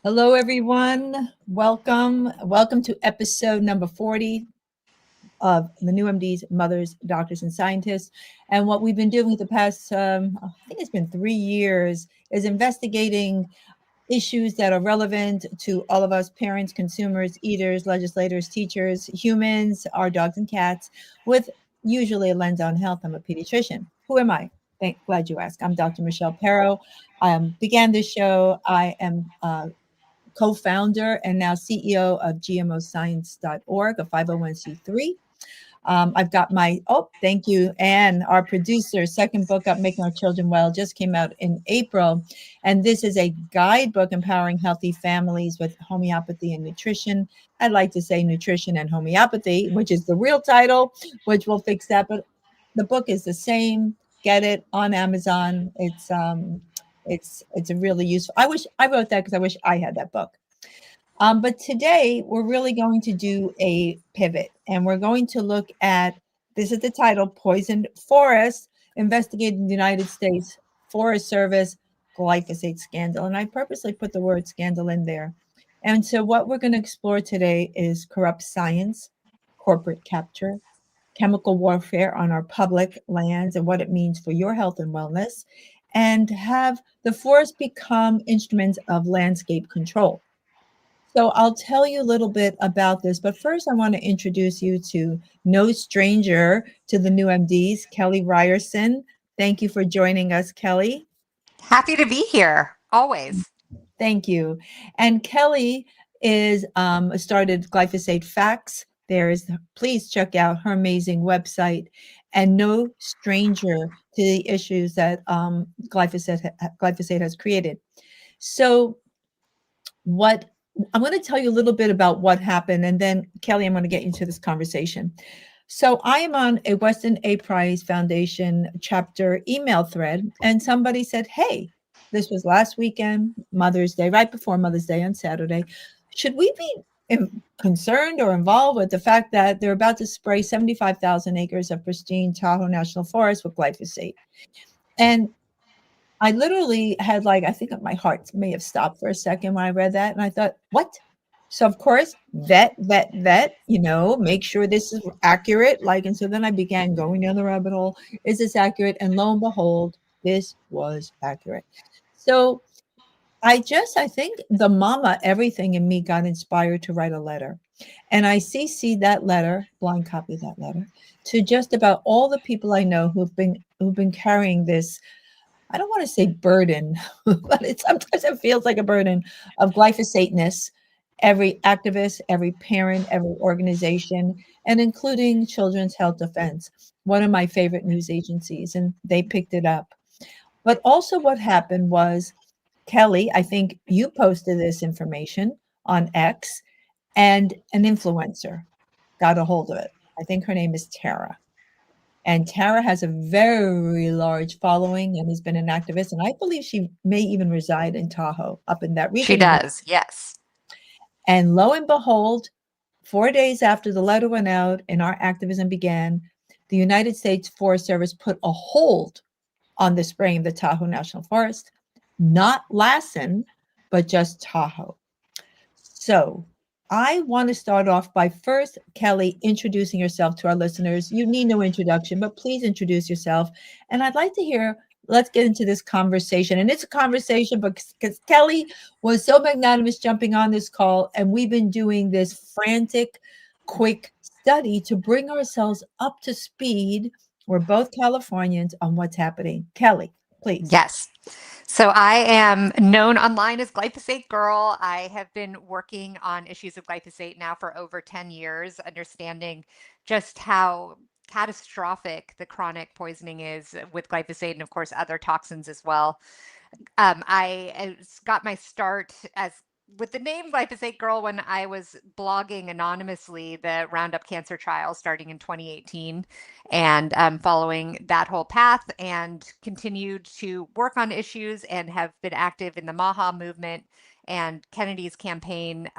Hello, everyone. Welcome to episode number 40 of the new MDs, Mothers, Doctors, and Scientists. And what we've been doing the past, I think it's been 3 years, is investigating issues that are relevant to all of us parents, consumers, eaters, legislators, teachers, humans, our dogs and cats, with usually a lens on health. I'm a pediatrician. Who am I? Glad you asked. I'm Dr. Michelle Perro. I began this show. I am co-founder and now CEO of GMOscience.org, a 501c3. I've got thank you, Anne, our producer, second book up, Making Our Children Well, just came out in April. And this is a guidebook empowering healthy families with homeopathy and nutrition. I'd like to say nutrition and homeopathy, which is the real title, which will fix that. But the book is the same. Get it on Amazon. It's a really useful. I wish I wrote that because I wish I had that book. But today we're really going to do a pivot and we're going to look at this is the title Poisoned Forest Investigating the United States Forest Service Glyphosate Scandal. And I purposely put the word scandal in there. And so, what we're going to explore today is corrupt science, corporate capture, chemical warfare on our public lands, and what it means for your health and wellness, and have the forests become instruments of landscape control. So I'll tell you a little bit about this, but first I want to introduce you to no stranger to the new MDs, Kelly Ryerson. Thank you for joining us, Kelly. Happy to be here, always. Thank you. And Kelly is started Glyphosate Facts. Please check out her amazing website, and no stranger to the issues that glyphosate has created. So what I'm going to tell you a little bit about what happened, and then Kelly, I'm going to get into this conversation. So I am on a Weston A. Price Foundation chapter email thread, and somebody said, "Hey, this was last weekend, Mother's Day, right before Mother's Day on Saturday. Should we be concerned or involved with the fact that they're about to spray 75,000 acres of pristine Tahoe National Forest with glyphosate?" And I literally had I think my heart may have stopped for a second when I read that. And I thought, what? So, of course, vet, make sure this is accurate. And so then I began going down the rabbit hole. Is this accurate? And lo and behold, this was accurate. So I think the mama, everything in me got inspired to write a letter. And I CC that letter, blind copy that letter, to just about all the people I know who've been carrying this. I don't want to say burden, but sometimes it feels like a burden of glyphosate-ness. Every activist, every parent, every organization, and including Children's Health Defense, one of my favorite news agencies, and they picked it up. But also what happened was, Kelly, I think you posted this information on X, and an influencer got a hold of it. I think her name is Tara. And Tara has a very large following and has been an activist. And I believe she may even reside in Tahoe, up in that She region. does, yes. And lo and behold, 4 days after the letter went out and our activism began, the United States Forest Service put a hold on the spraying of the Tahoe National Forest, not Lassen, but just Tahoe. So I want to start off by first, Kelly, introducing yourself to our listeners. You need no introduction, but please introduce yourself. And I'd like to hear, let's get into this conversation. And it's a conversation because Kelly was so magnanimous jumping on this call. And we've been doing this frantic, quick study to bring ourselves up to speed. We're both Californians on what's happening. Kelly, please. Yes. So I am known online as Glyphosate Girl. I have been working on issues of glyphosate now for over 10 years, understanding just how catastrophic the chronic poisoning is with glyphosate and, of course, other toxins as well. I got my start as with the name Glyphosate Girl when I was blogging anonymously the Roundup cancer trial starting in 2018 and following that whole path and continued to work on issues and have been active in the MAHA movement and Kennedy's campaign.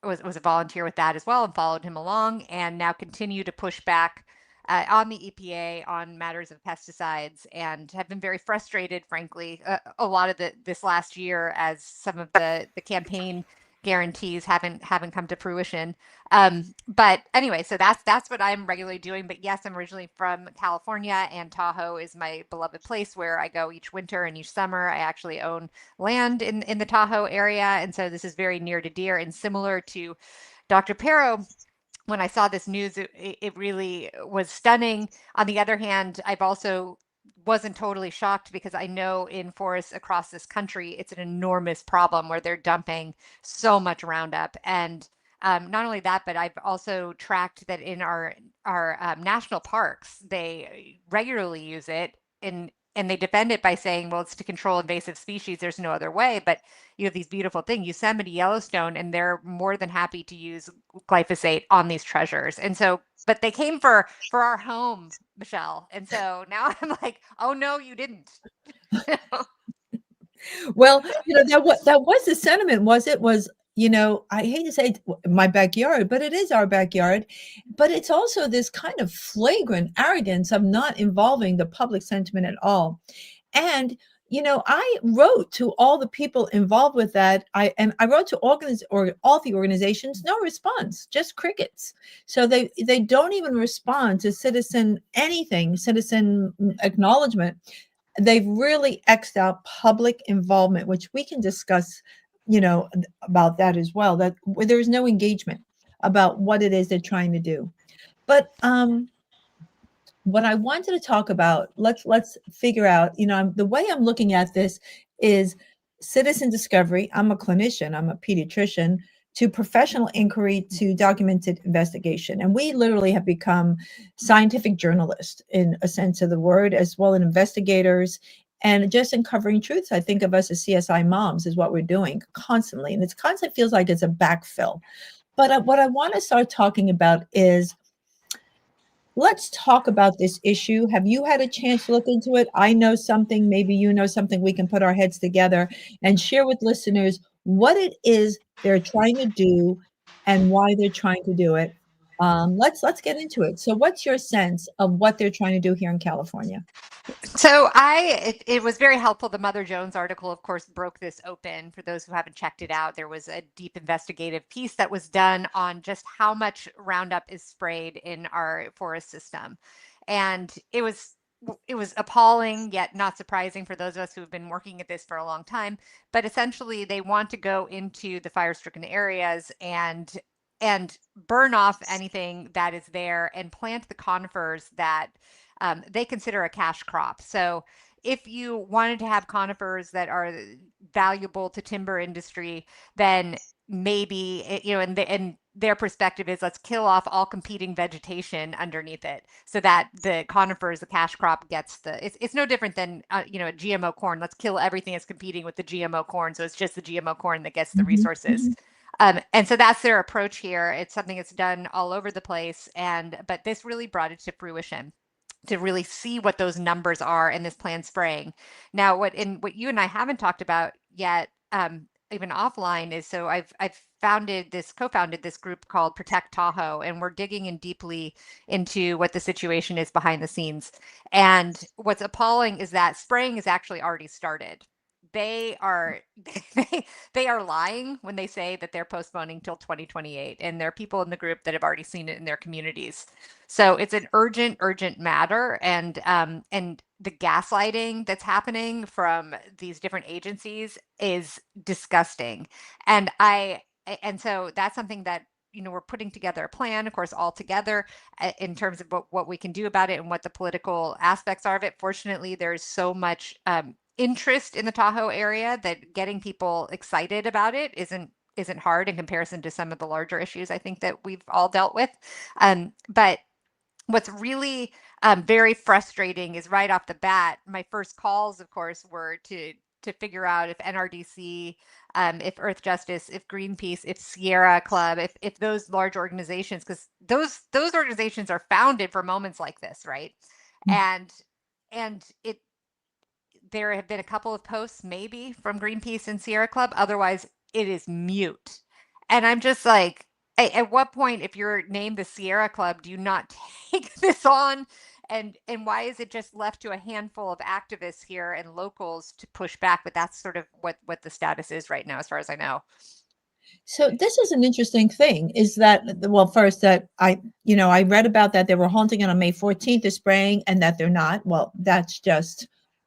Was a volunteer with that as well and followed him along and now continue to push back on the EPA on matters of pesticides, and have been very frustrated, frankly, a lot of this last year as some of the campaign guarantees haven't come to fruition. But anyway, so that's what I'm regularly doing. But yes, I'm originally from California, and Tahoe is my beloved place where I go each winter and each summer. I actually own land in the Tahoe area, and so this is very near to dear and similar to Dr. Pero. When I saw this news, it really was stunning. On the other hand, I've also wasn't totally shocked because I know in forests across this country, it's an enormous problem where they're dumping so much Roundup. And not only that, but I've also tracked that in our national parks, they regularly use it and they defend it by saying, well, it's to control invasive species. There's no other way. But you have these beautiful things, Yosemite, Yellowstone, and they're more than happy to use glyphosate on these treasures. And so, but they came for our home, Michelle. And so now I'm like, oh no, you didn't. Well, that was the sentiment, was it? Was, I hate to say it, my backyard, but it is our backyard. But it's also this kind of flagrant arrogance of not involving the public sentiment at all. And I wrote to all the people involved with that. I wrote to all the organizations, no response, just crickets. So they don't even respond to citizen acknowledgement. They've really X'd out public involvement, which we can discuss, about that as well, that where there's no engagement about what it is they're trying to do. But what I wanted to talk about, let's figure out, the way I'm looking at this is citizen discovery. I'm a clinician, I'm a pediatrician, to professional inquiry to documented investigation. And we literally have become scientific journalists in a sense of the word, as well as investigators. And just in covering truths, I think of us as CSI moms is what we're doing constantly. And it's constantly feels like it's a backfill. But what I want to start talking about is, let's talk about this issue. Have you had a chance to look into it? I know something, maybe you know something. We can put our heads together and share with listeners what it is they're trying to do and why they're trying to do it. Let's get into it. So, what's your sense of what they're trying to do here in California? So it was very helpful. The Mother Jones article, of course, broke this open. For those who haven't checked it out, there was a deep investigative piece that was done on just how much Roundup is sprayed in our forest system. And it was appalling, yet not surprising for those of us who have been working at this for a long time. But essentially, they want to go into the fire-stricken areas and burn off anything that is there and plant the conifers that they consider a cash crop. So if you wanted to have conifers that are valuable to timber industry, then maybe and their perspective is, let's kill off all competing vegetation underneath it so that the conifers, the cash crop, gets it's no different than a GMO corn. Let's kill everything that's competing with the GMO corn, so it's just the GMO corn that gets the Mhm, resources. mhm. And so that's their approach here. It's something that's done all over the place, but this really brought it to fruition to really see what those numbers are in this planned spraying. Now, what you and I haven't talked about yet, even offline, is so I've co-founded this group called Protect Tahoe, and we're digging in deeply into what the situation is behind the scenes. And what's appalling is that spraying has actually already started. They are they are lying when they say that they're postponing till 2028, and there are people in the group that have already seen it in their communities. So it's an urgent matter, and the gaslighting that's happening from these different agencies is disgusting. And so that's something that we're putting together a plan, of course, all together in terms of what we can do about it and what the political aspects are of it. Fortunately, there's so much interest in the Tahoe area that getting people excited about it isn't hard in comparison to some of the larger issues I think that we've all dealt with. But what's really very frustrating is right off the bat, my first calls, of course, were to figure out if NRDC, if Earth Justice, if Greenpeace, if Sierra Club, if those large organizations, because those organizations are founded for moments like this, right? And and there have been a couple of posts maybe from Greenpeace and Sierra Club. Otherwise, it is mute. And I'm just like, At what point, if you're named the Sierra Club, do you not take this on? And why is it just left to a handful of activists here and locals to push back? But that's sort of what the status is right now, as far as I know. So this is an interesting thing is that, well, first that I read about that they were halting it on May 14th, the spraying, and that they're not. Well, that's just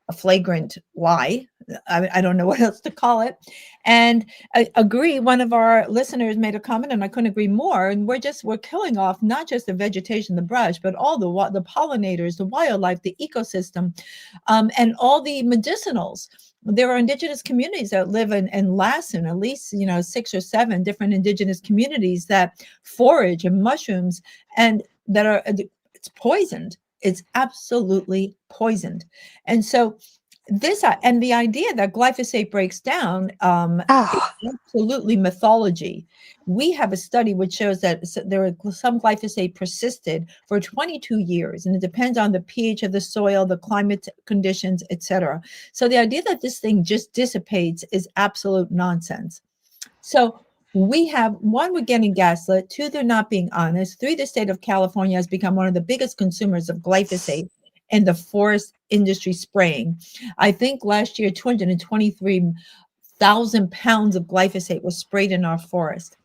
a flagrant lie. I don't know what else to call it. And I agree. One of our listeners made a comment, and I couldn't agree more. And we're killing off not just the vegetation, the brush, but all the pollinators, the wildlife, the ecosystem, and all the medicinals. There are indigenous communities that live in Lassen, at least 6 or 7 different indigenous communities that forage and mushrooms, and that are it's poisoned. It's absolutely poisoned. And so this and the idea that glyphosate breaks down is Oh, absolutely mythology. We have a study which shows that there are some glyphosate persisted for 22 years, and it depends on the pH of the soil, the climate conditions, etc. So the idea that this thing just dissipates is absolute nonsense. So we have one, we're getting gaslit. Two, they're not being honest. Three, the state of California has become one of the biggest consumers of glyphosate in the forest industry spraying. I think last year, 223,000 pounds of glyphosate was sprayed in our forest.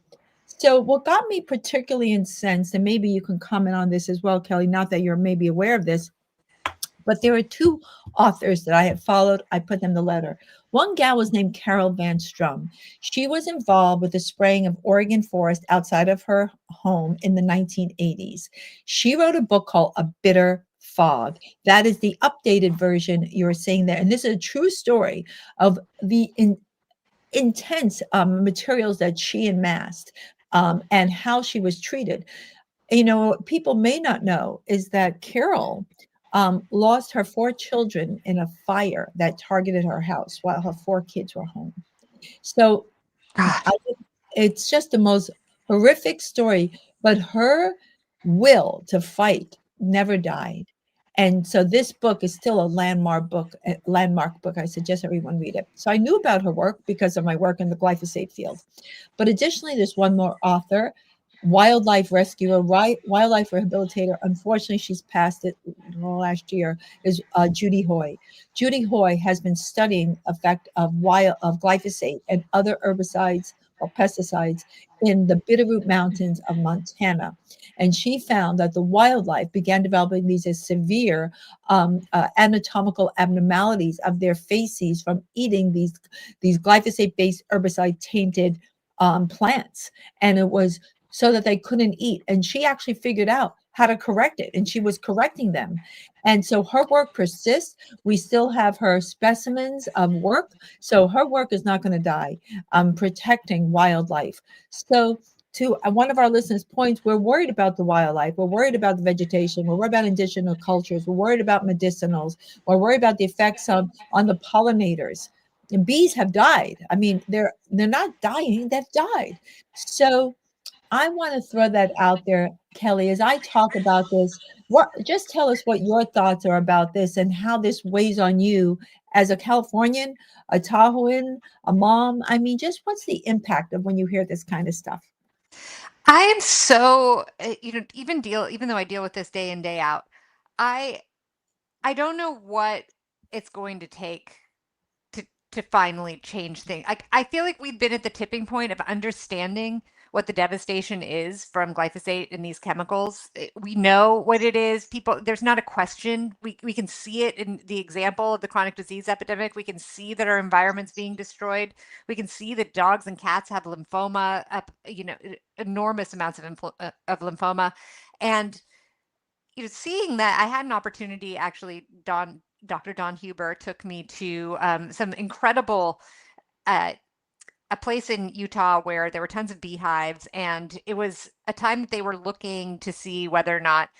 So what got me particularly incensed, and maybe you can comment on this as well, Kelly, not that you're maybe aware of this, but there are two authors that I had followed. I put them the letter. One gal was named Carol Van Strum. She was involved with the spraying of Oregon forest outside of her home in the 1980s. She wrote a book called A Bitter Fog. That is the updated version you're seeing there. And this is a true story of the intense materials that she amassed, and how she was treated. What people may not know is that Carol lost her 4 children in a fire that targeted her house while her 4 kids were home. So God. I, it's just the most horrific story, but her will to fight never died. And so this book is still a landmark book. I suggest everyone read it. So I knew about her work because of my work in the glyphosate field. But additionally, there's one more author, wildlife rescuer, wildlife rehabilitator. Unfortunately, she's passed it last year, is Judy Hoy. Judy Hoy has been studying effect of glyphosate and other herbicides or pesticides in the Bitterroot Mountains of Montana. And she found that the wildlife began developing these as severe anatomical abnormalities of their faces from eating these glyphosate-based herbicide-tainted plants. And it was so that they couldn't eat. And she actually figured out how to correct it, and she was correcting them. And so her work persists. We still have her specimens of work. So her work is not going to die, protecting wildlife. So to one of our listeners' points, we're worried about the wildlife. We're worried about the vegetation. We're worried about indigenous cultures. We're worried about medicinals. We're worried about the effects on the pollinators. And bees have died. I mean, they're not dying, they've died. So I want to throw that out there, Kelly, as I talk about this. What just tell us what your thoughts are about this and how this weighs on you as a Californian, a Tahoean, a mom. I mean, just what's the impact of when you hear this kind of stuff? I am so, even though I deal with this day in, day out, I I don't know what it's going to take to finally change things. I feel like we've been at the tipping point of understanding what the devastation is from glyphosate and these chemicals. We know what it is. People, there's not a question. We can see it in the example of the chronic disease epidemic. We can see that our environment's being destroyed. We can see that dogs and cats have lymphoma, enormous amounts of lymphoma. And seeing that, I had an opportunity actually. Dr. Don Huber took me to some incredible uh, a place in Utah where there were tons of beehives, and it was a time that they were looking to see whether or not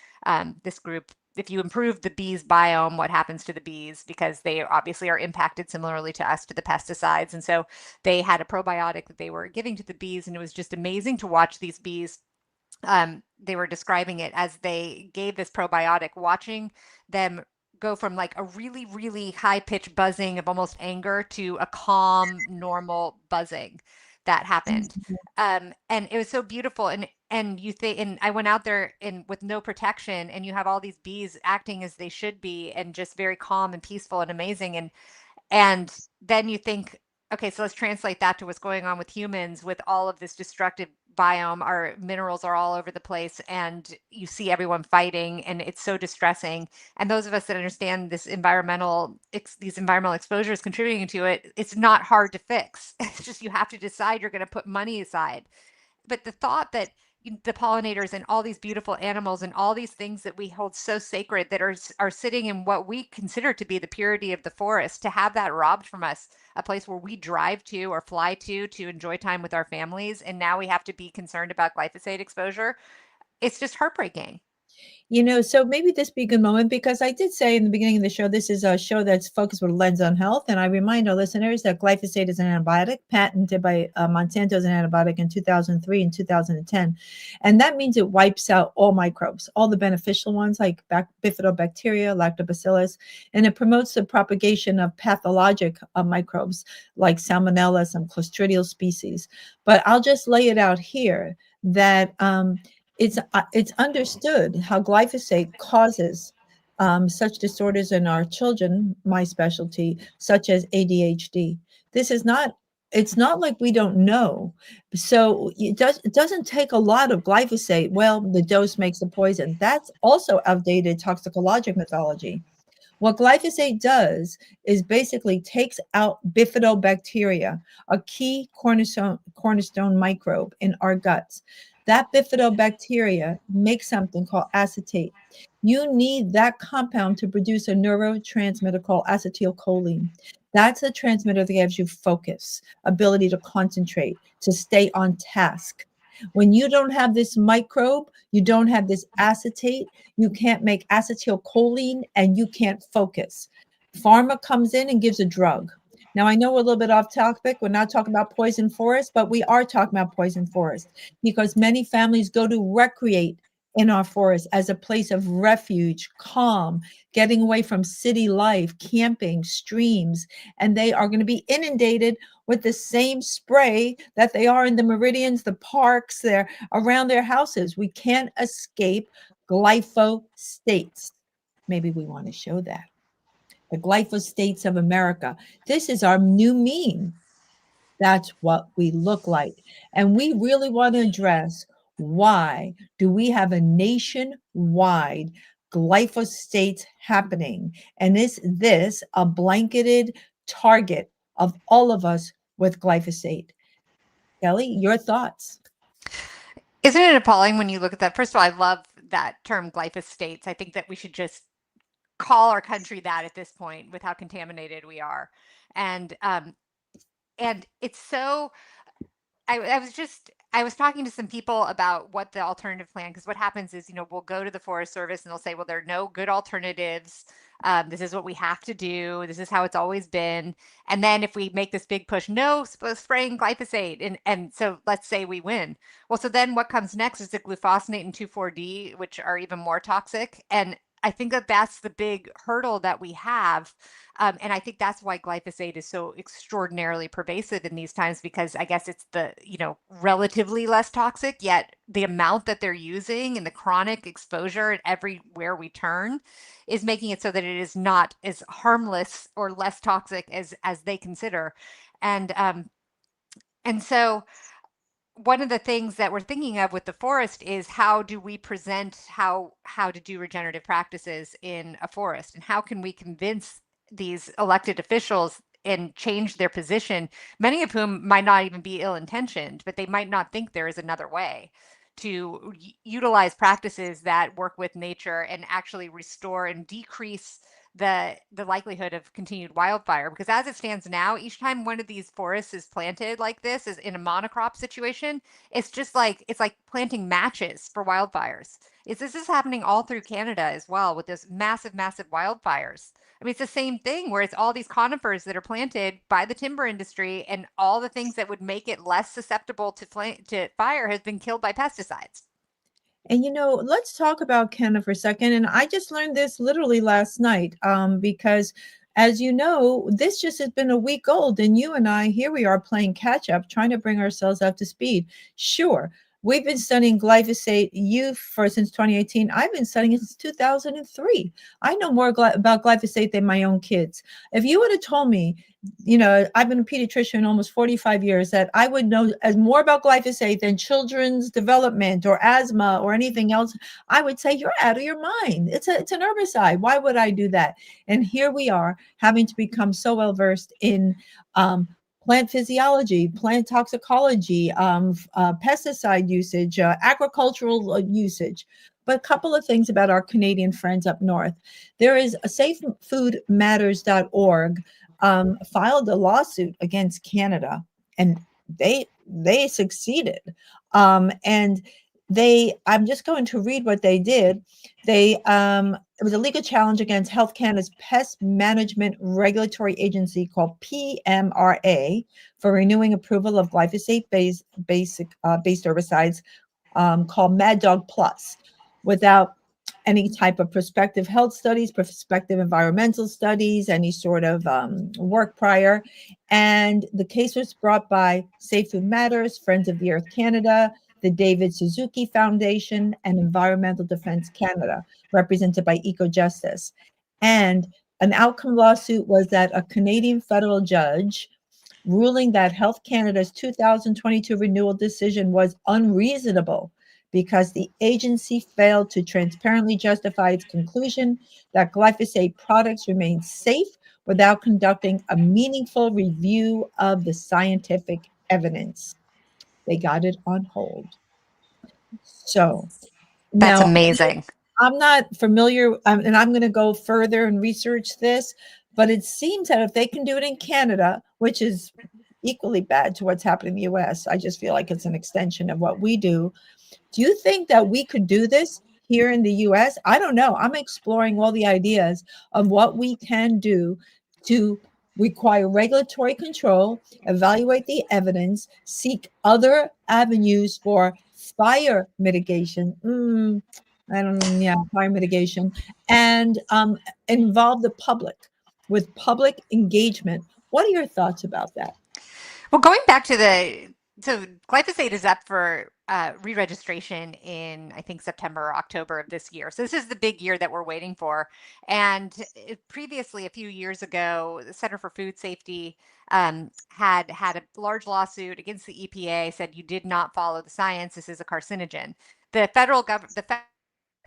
this group, if you improve the bees' biome, what happens to the bees, because they obviously are impacted similarly to us to the pesticides. And so they had a probiotic that they were giving to the bees, and it was just amazing to watch these bees. They were describing it as they gave this probiotic, watching them go from like a really, really high pitched buzzing of almost anger to a calm, normal buzzing. that happened. Mhm. And it was so beautiful. And you think, and I went out there and with no protection, and you have all these bees acting as they should be, and just very calm and peaceful and amazing. And then you think, okay, so let's translate that to what's going on with humans with all of this destructive biome. Our minerals are all over the place, and you see everyone fighting, and it's so distressing. And those of us that understand these environmental exposures contributing to it, it's not hard to fix. It's just you have to decide you're going to put money aside. But the thought that the pollinators and all these beautiful animals and all these things that we hold so sacred that are sitting in what we consider to be the purity of the forest, to have that robbed from us, a place where we drive to or fly to enjoy time with our families, and now we have to be concerned about glyphosate exposure. It's just heartbreaking. So maybe this be a good moment because I did say in the beginning of the show, this is a show that's focused with a lens on health. And I remind our listeners that glyphosate is an antibiotic patented by Monsanto as an antibiotic in 2003 and 2010. And that means it wipes out all microbes, all the beneficial ones like bifidobacteria, lactobacillus, and it promotes the propagation of pathologic microbes like salmonella, some clostridial species. But I'll just lay it out here that it's understood how glyphosate causes such disorders in our children, my specialty, such as ADHD. This is not, it's not like we don't know. So it doesn't take a lot of glyphosate. Well, the dose makes the poison. That's also outdated toxicologic mythology. What glyphosate does is basically takes out bifidobacteria, a key cornerstone microbe in our guts. That bifidobacteria makes something called acetate. You need that compound to produce a neurotransmitter called acetylcholine. That's a transmitter that gives you focus, ability to concentrate, to stay on task. When you don't have this microbe, you don't have this acetate, you can't make acetylcholine, and you can't focus. Pharma comes in and gives a drug. Now, I know we're a little bit off topic. We're not talking about poison forest, but we are talking about poison forest because many families go to recreate in our forest as a place of refuge, calm, getting away from city life, camping, streams, and they are going to be inundated with the same spray that they are in the meridians, the parks, they're around their houses. We can't escape glyphosates. Maybe we want to show that. The glyphosates of America. This is our new meme. That's what we look like. And we really want to address why do we have a nationwide glyphosate happening? And is this a blanketed target of all of us with glyphosate? Kelly, your thoughts? Isn't it appalling when you look at that? First of all, I love that term glyphosates. I think that we should just call our country that at this point with how contaminated we are. And and it's so I was talking to some people about what the alternative plan, because what happens is, we'll go to the Forest Service and they'll say, well, there are no good alternatives. This is what we have to do. This is how it's always been. And then if we make this big push, no spraying glyphosate, and so let's say we win. Well, so then what comes next is the glufosinate and 2,4-D, which are even more toxic. And I think that that's the big hurdle that we have. And I think that's why glyphosate is so extraordinarily pervasive in these times, because I guess it's the, relatively less toxic, yet the amount that they're using and the chronic exposure and everywhere we turn is making it so that it is not as harmless or less toxic as they consider. And so one of the things that we're thinking of with the forest is how do we present how to do regenerative practices in a forest, and how can we convince these elected officials and change their position, many of whom might not even be ill-intentioned, but they might not think there is another way to utilize practices that work with nature and actually restore and decrease the likelihood of continued wildfire. Because as it stands now, each time one of these forests is planted like this, is in a monocrop situation, it's like planting matches for wildfires. This is happening all through Canada as well with those massive wildfires. I mean, it's the same thing where it's all these conifers that are planted by the timber industry, and all the things that would make it less susceptible to fire has been killed by pesticides. And let's talk about Canada for a second. And I just learned this literally last night because as you know, this just has been a week old, and you and I, here we are playing catch up, trying to bring ourselves up to speed. Sure, we've been studying glyphosate you for since 2018. I've been studying it since 2003. I know more about glyphosate than my own kids. If you would have told me, I've been a pediatrician almost 45 years, that I would know as more about glyphosate than children's development or asthma or anything else, I would say you're out of your mind. It's an herbicide. Why would I do that? And here we are having to become so well versed in plant physiology, plant toxicology, pesticide usage, agricultural usage. But a couple of things about our Canadian friends up north. There is a safefoodmatters.org filed a lawsuit against Canada, and they succeeded. And I'm just going to read what they did. It was a legal challenge against Health Canada's Pest Management Regulatory Agency called PMRA for renewing approval of based herbicides called Mad Dog Plus without any type of prospective health studies, prospective environmental studies, any sort of work prior. And the case was brought by Safe Food Matters, Friends of the Earth Canada, the David Suzuki Foundation, and Environmental Defense Canada, represented by EcoJustice. And an outcome lawsuit was that a Canadian federal judge ruling that Health Canada's 2022 renewal decision was unreasonable because the agency failed to transparently justify its conclusion that glyphosate products remain safe without conducting a meaningful review of the scientific evidence. They got it on hold. So That's now amazing. I'm not familiar, and I'm going to go further and research this, but it seems that if they can do it in Canada, which is equally bad to what's happening in the US, I just feel like it's an extension of what we do. Do you think that we could do this here in the US? I don't know. I'm exploring all the ideas of what we can do to require regulatory control, evaluate the evidence, seek other avenues for fire mitigation. I don't, yeah, fire mitigation, and involve the public with public engagement. What are your thoughts about that? Well, going back to so glyphosate is up for re-registration in, I think, September or October of this year. So this is the big year that we're waiting for. And previously, a few years ago, the Center for Food Safety had a large lawsuit against the EPA, said you did not follow the science. This is a carcinogen. The federal government,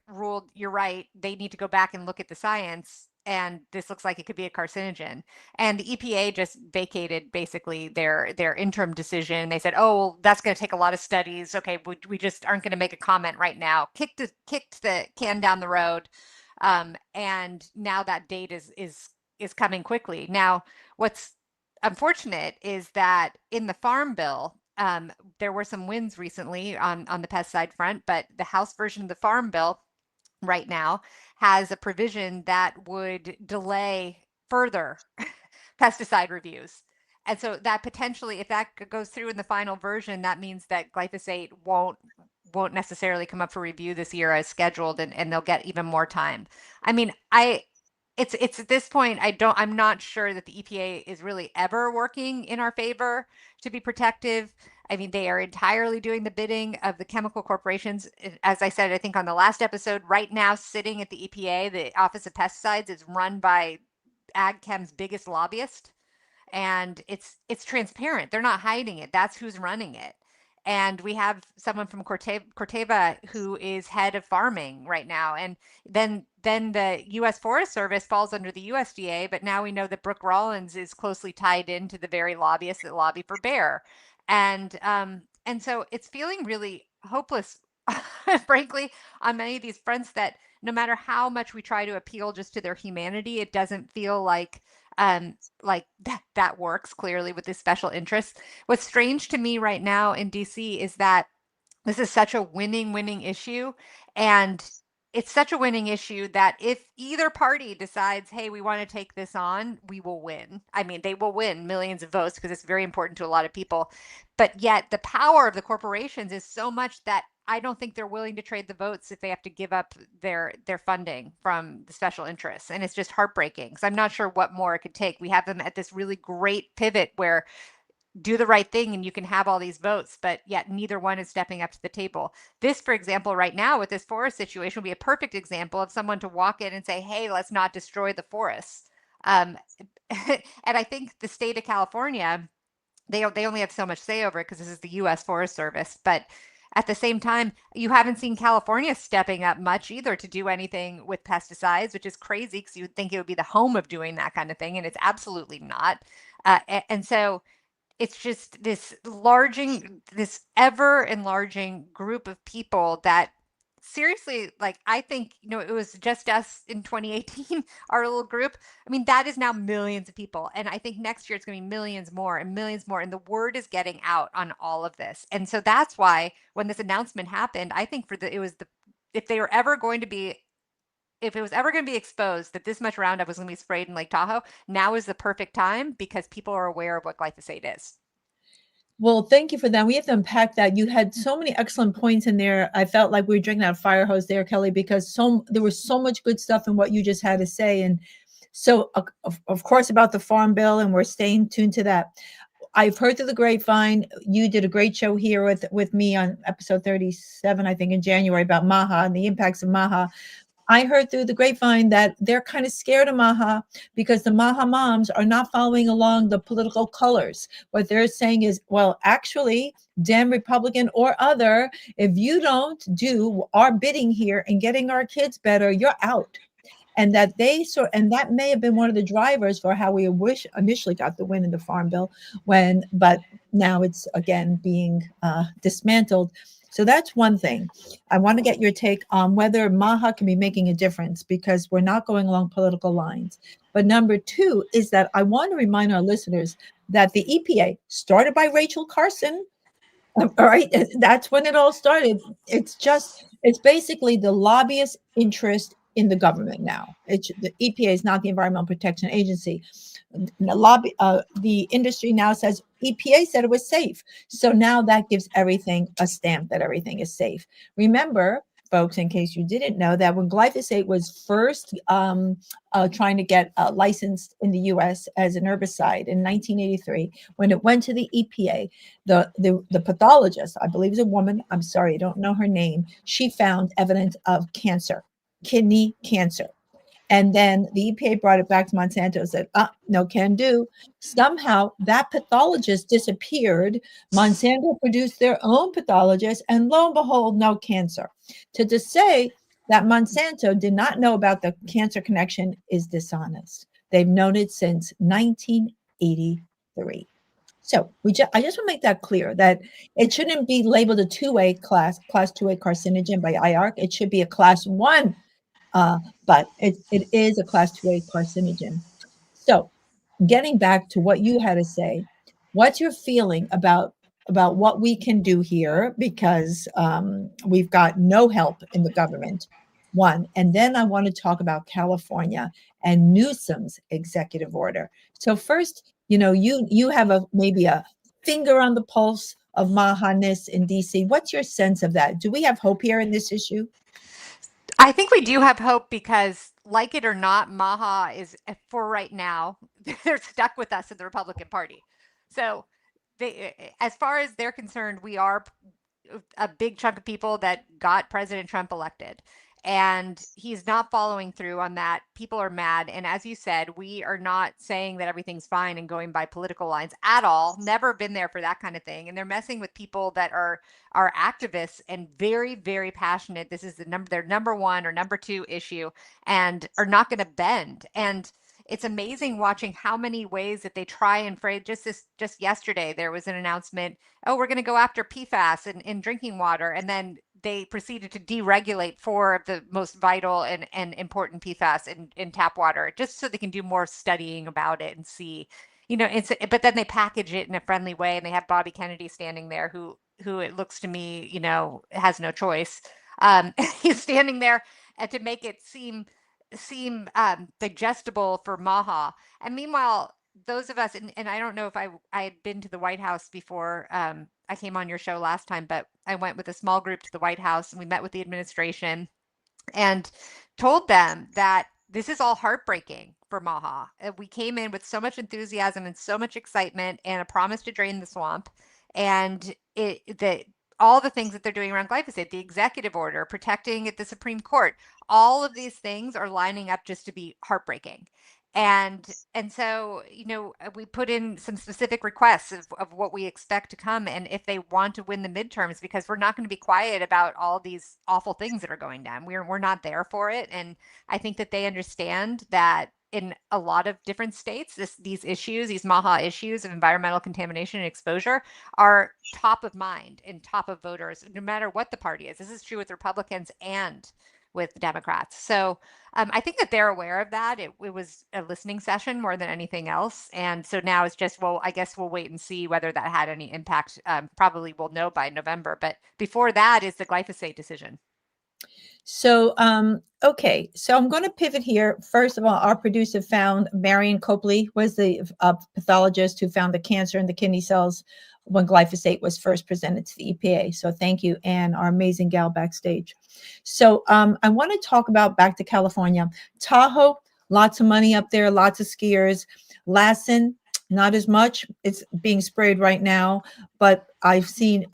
ruled, you're right, they need to go back and look at the science, and this looks like it could be a carcinogen. And the EPA just vacated basically their interim decision. They said, oh, well, that's going to take a lot of studies. Okay, we just aren't going to make a comment right now. Kicked the can down the road. And now that date is coming quickly. Now, what's unfortunate is that in the Farm Bill, there were some wins recently on the pesticide front, but the House version of the Farm Bill right now has a provision that would delay further pesticide reviews. And so that potentially, if that goes through in the final version, that means that glyphosate won't necessarily come up for review this year as scheduled, and they'll get even more time. I mean, it's at this point, I'm not sure that the EPA is really ever working in our favor to be protective. I mean, they are entirely doing the bidding of the chemical corporations. As I said, I think on the last episode, right now sitting at the EPA, the Office of Pesticides is run by AgChem's biggest lobbyist, and it's transparent. They're not hiding it. That's who's running it. And we have someone from Corteva who is head of farming right now. And then the U.S. Forest Service falls under the USDA, but now we know that Brooke Rollins is closely tied into the very lobbyists that lobby for Bayer. And so it's feeling really hopeless, frankly, on many of these fronts, that no matter how much we try to appeal just to their humanity, it doesn't feel like that works clearly with this special interest. What's strange to me right now in DC is that this is such a winning issue, and it's such a winning issue that if either party decides, hey, we want to take this on, we will win. I mean, they will win millions of votes because it's very important to a lot of people. But yet the power of the corporations is so much that I don't think they're willing to trade the votes if they have to give up their funding from the special interests. And it's just heartbreaking. So I'm not sure what more it could take. We have them at this really great pivot where do the right thing and you can have all these votes, but yet neither one is stepping up to the table. This, for example, right now with this forest situation would be a perfect example of someone to walk in and say, hey, let's not destroy the forests. Um, and I think the state of California, they only have so much say over it because this is the U.S. Forest Service. But at the same time, you haven't seen California stepping up much either to do anything with pesticides, which is crazy because you would think it would be the home of doing that kind of thing, and it's absolutely not. And so it's just this ever enlarging group of people that seriously, like, I think, it was just us in 2018, our little group. I mean, that is now millions of people. And I think next year it's going to be millions more and millions more. And the word is getting out on all of this. And so that's why when this announcement happened, I think if they were ever going to be if it was ever going to be exposed that this much Roundup was going to be sprayed in Lake Tahoe, now is the perfect time because people are aware of what glyphosate is. Well, thank you for that. We have to unpack that. You had so many excellent points in there. I felt like we were drinking out of a fire hose there, Kelly, because there was so much good stuff in what you just had to say. And so, of course, about the Farm Bill, and we're staying tuned to that. I've heard through the grapevine, you did a great show here with me on episode 37, I think, in January about Maha and the impacts of Maha. I heard through the grapevine that they're kind of scared of Maha because the Maha moms are not following along the political colors. What they're saying is, well, actually, Dem, Republican, or other, if you don't do our bidding here and getting our kids better, you're out. And that may have been one of the drivers for how we initially got the win in the Farm Bill, but now it's again being dismantled. So that's one thing. I want to get your take on whether Maha can be making a difference because we're not going along political lines. But number two is that I want to remind our listeners that the EPA, started by Rachel Carson, all right, that's when it all started. It's basically the lobbyist interest in the government now. The EPA is not the Environmental Protection Agency. The industry now says EPA said it was safe. So now that gives everything a stamp that everything is safe. Remember, folks, in case you didn't know, that when glyphosate was first trying to get licensed in the U.S. as an herbicide in 1983, when it went to the EPA, the pathologist, I believe is a woman, I'm sorry, I don't know her name, she found evidence of cancer, kidney cancer. And then the EPA brought it back to Monsanto and said, no can do. Somehow that pathologist disappeared. Monsanto produced their own pathologist, and lo and behold, no cancer. To say that Monsanto did not know about the cancer connection is dishonest. They've known it since 1983. So I just want to make that clear that it shouldn't be labeled a class 2A carcinogen by IARC. It should be a class 1, but it is a class 2A carcinogen. So getting back to what you had to say, what's your feeling about what we can do here? Because we've got no help in the government, one. And then I want to talk about California and Newsom's executive order. So first, you have maybe a finger on the pulse of Maha-ness in DC. What's your sense of that? Do we have hope here in this issue? I think we do have hope because, like it or not, Maha is, for right now, they're stuck with us in the Republican Party. So, as far as they're concerned, we are a big chunk of people that got President Trump elected. And he's not following through on that. People are mad. And as you said, we are not saying that everything's fine and going by political lines at all. Never been there for that kind of thing. And they're messing with people that are activists and very, very passionate. This is their number one or number two issue, and are not going to bend. And it's amazing watching how many ways that they try and phrase. Just yesterday, there was an announcement, oh, we're going to go after PFAS in drinking water. And then they proceeded to deregulate four of the most vital and important PFAS in tap water, just so they can do more studying about it and see, but then they package it in a friendly way. And they have Bobby Kennedy standing there who it looks to me, has no choice. He's standing there to make it seem digestible for Maha. And meanwhile, those of us, and I don't know if I had been to the White House before I came on your show last time, but I went with a small group to the White House and we met with the administration and told them that this is all heartbreaking for Maha. We came in with so much enthusiasm and so much excitement and a promise to drain the swamp, and that all the things that they're doing around glyphosate, the executive order, protecting at the Supreme Court, all of these things are lining up just to be heartbreaking. And so, we put in some specific requests of what we expect to come and if they want to win the midterms, because we're not going to be quiet about all these awful things that are going down. We're not there for it. And I think that they understand that in a lot of different states, these issues, these MAHA issues of environmental contamination and exposure are top of mind and top of voters, no matter what the party is. This is true with Republicans and with Democrats. So I think that they're aware of that. It was a listening session more than anything else. And so now it's just, well, I guess we'll wait and see whether that had any impact. Probably we'll know by November. But before that is the glyphosate decision. So, okay, so I'm going to pivot here. First of all, our producer found Marion Copley was the pathologist who found the cancer in the kidney cells when glyphosate was first presented to the EPA. So thank you, Anne, our amazing gal backstage. So I want to talk about back to California. Tahoe, lots of money up there, lots of skiers. Lassen, not as much. It's being sprayed right now, but I've seen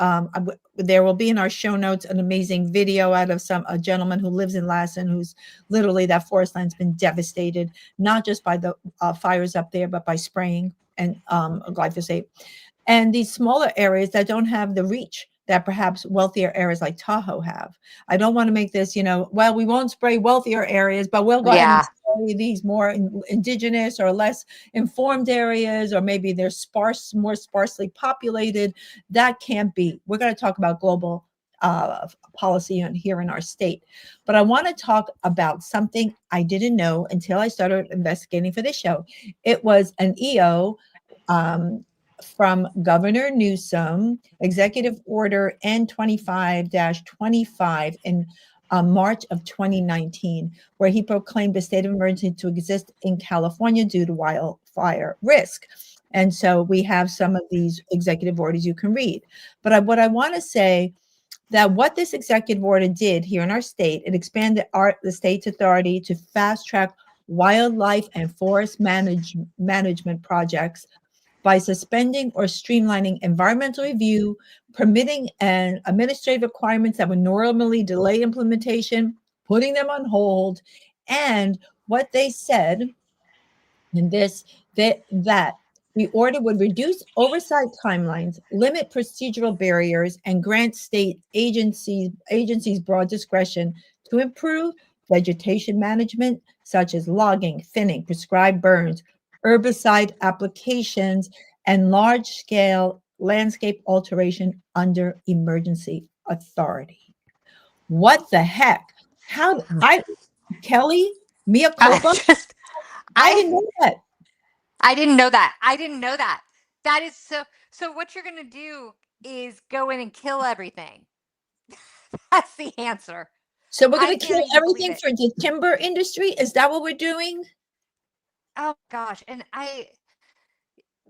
there will be in our show notes an amazing video out of a gentleman who lives in Lassen, who's literally that forest land's been devastated, not just by the fires up there, but by spraying and glyphosate. And these smaller areas that don't have the reach that perhaps wealthier areas like Tahoe have. I don't want to make this, well, we won't spray wealthier areas, but we'll go ahead and Yeah. spray these more indigenous or less informed areas, or maybe they're more sparsely populated. That can't be. We're going to talk about global policy here in our state. But I want to talk about something I didn't know until I started investigating for this show. It was an EO from Governor Newsom, Executive Order N25-25 in March of 2019, where he proclaimed a state of emergency to exist in California due to wildfire risk. And so we have some of these executive orders you can read. But what I want to say that what this executive order did here in our state, it expanded the state's authority to fast track wildlife and forest management projects by suspending or streamlining environmental review, permitting and administrative requirements that would normally delay implementation, putting them on hold. And what they said in this, that the order would reduce oversight timelines, limit procedural barriers, and grant state agencies broad discretion to improve vegetation management, such as logging, thinning, prescribed burns, herbicide applications, and large-scale landscape alteration under emergency authority. What the heck? Kelly, Mia I culpa? just, I I, didn't know that. I didn't know that. I didn't know that. That is so what you're going to do is go in and kill everything. That's the answer. So we're I going to can't kill even believe everything it. for the timber industry? Is that what we're doing? Oh gosh. And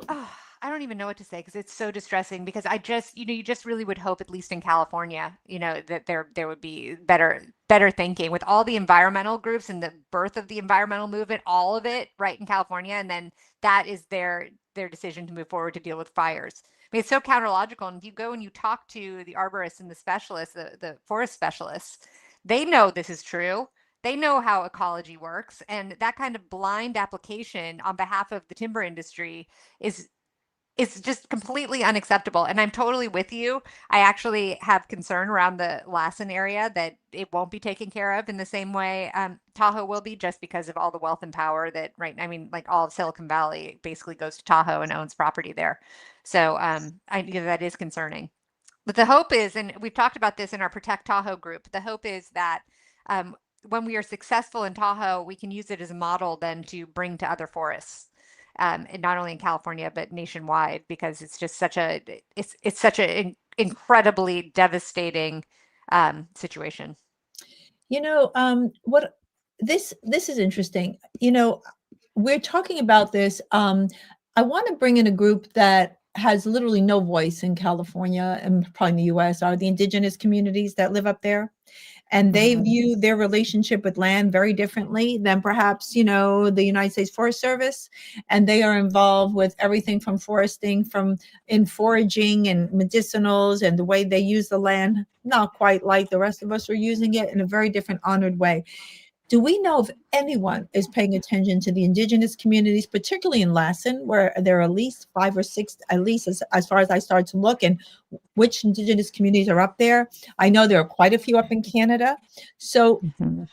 oh, I don't even know what to say because it's so distressing because I just, you just really would hope, at least in California, that there would be better thinking with all the environmental groups and the birth of the environmental movement, all of it right in California. And then that is their decision to move forward to deal with fires. I mean, it's so counterlogical. And if you go and you talk to the arborists and the specialists, the forest specialists, they know this is true. They know how ecology works. And that kind of blind application on behalf of the timber industry is just completely unacceptable. And I'm totally with you. I actually have concern around the Lassen area that it won't be taken care of in the same way Tahoe will be, just because of all the wealth and power that, right? I mean, like all of Silicon Valley basically goes to Tahoe and owns property there. So that is concerning. But the hope is, and we've talked about this in our Protect Tahoe group, the hope is that um, when we are successful in Tahoe, we can use it as a model then to bring to other forests, and not only in California but nationwide, because it's just it's such an incredibly devastating situation. What this is interesting. We're talking about this. I want to bring in a group that has literally no voice in California and probably in the US are the indigenous communities that live up there. And they Mhm. view their relationship with land very differently than perhaps, the United States Forest Service. And they are involved with everything from foresting, from in foraging and medicinals and the way they use the land, not quite like the rest of us are using it in a very different honored way. Do we know if anyone is paying attention to the indigenous communities, particularly in Lassen, where there are at least five or six, at least as far as I started to look, and which indigenous communities are up there? I know there are quite a few up in Canada. So Mhm.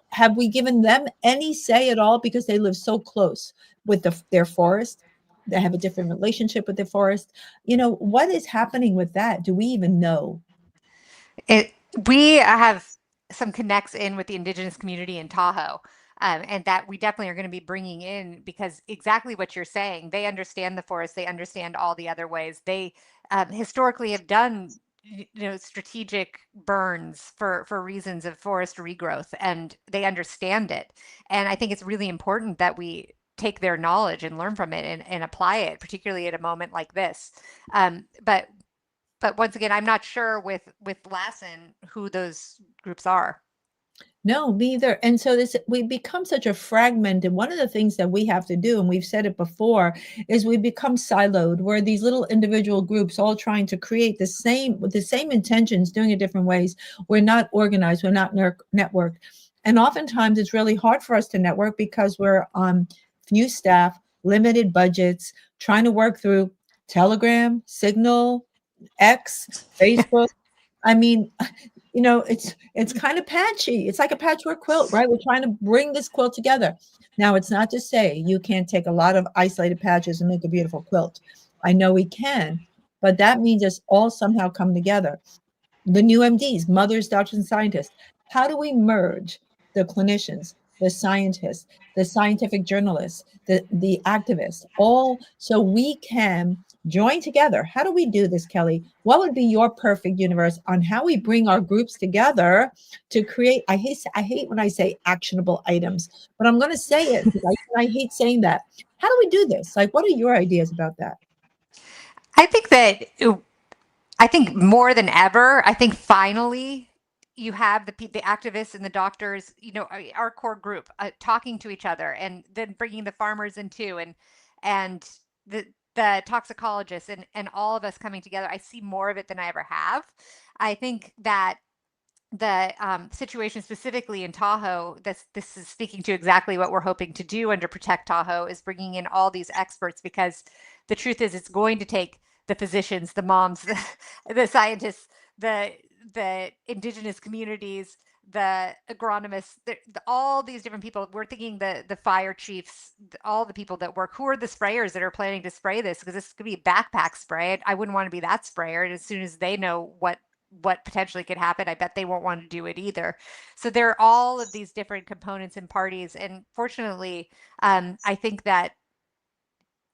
have we given them any say at all because they live so close with their forest? They have a different relationship with the forest. What is happening with that? Do we even know? It we have some connects in with the indigenous community in Tahoe, and that we definitely are going to be bringing in because exactly what you're saying. They understand the forest. They understand all the other ways. They historically have done strategic burns for reasons of forest regrowth, and they understand it. And I think it's really important that we take their knowledge and learn from it and apply it, particularly at a moment like this. But once again, I'm not sure with Lassen who those groups are. No, me either. And so this we become such a fragment. And one of the things that we have to do, and we've said it before, is we become siloed, where these little individual groups all trying to create the same with the same intentions, doing it different ways. We're not organized, we're not networked. And oftentimes it's really hard for us to network because we're on few staff, limited budgets, trying to work through Telegram, Signal, X, Facebook. I mean, it's kind of patchy. It's like a patchwork quilt, right? We're trying to bring this quilt together. Now, it's not to say you can't take a lot of isolated patches and make a beautiful quilt. I know we can, but that means us all somehow come together. The new MDs, mothers, doctors, and scientists. How do we merge the clinicians, the scientists, the scientific journalists, the activists, all so we can join together? How do we do this, Kelly? What would be your perfect universe on how we bring our groups together to create? I hate when I say actionable items, but I'm going to say it because I hate saying that. How do we do this? Like, what are your ideas about that? I think that I think more than ever, I think finally you have the activists and the doctors, our core group talking to each other, and then bringing the farmers in too, and the toxicologists and all of us coming together. I see more of it than I ever have. I think that the situation specifically in Tahoe, this is speaking to exactly what we're hoping to do under Protect Tahoe, is bringing in all these experts, because the truth is it's going to take the physicians, the moms, the scientists, the the indigenous communities, the agronomists, all these different people. We're thinking the fire chiefs, all the people that work. Who are the sprayers that are planning to spray this? Because this could be a backpack spray. I wouldn't want to be that sprayer. And as soon as they know what potentially could happen, I bet they won't want to do it either. So there are all of these different components and parties. And fortunately, I think that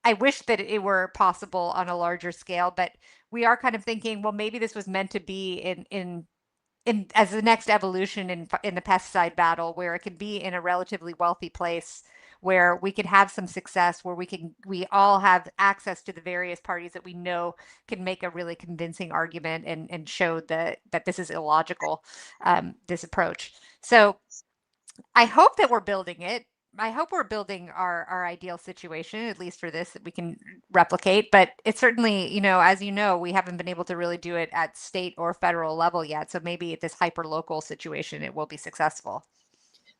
I wish that it were possible on a larger scale, but we are kind of thinking, well, maybe this was meant to be in as the next evolution in the pesticide battle, where it can be in a relatively wealthy place, where we can have some success, where we all have access to the various parties that we know can make a really convincing argument and show that this is illogical, this approach. So I hope that we're building it. I hope we're building our ideal situation, at least for this, that we can replicate. But it's certainly, as you know, we haven't been able to really do it at state or federal level yet. So maybe at this hyper local situation, it will be successful.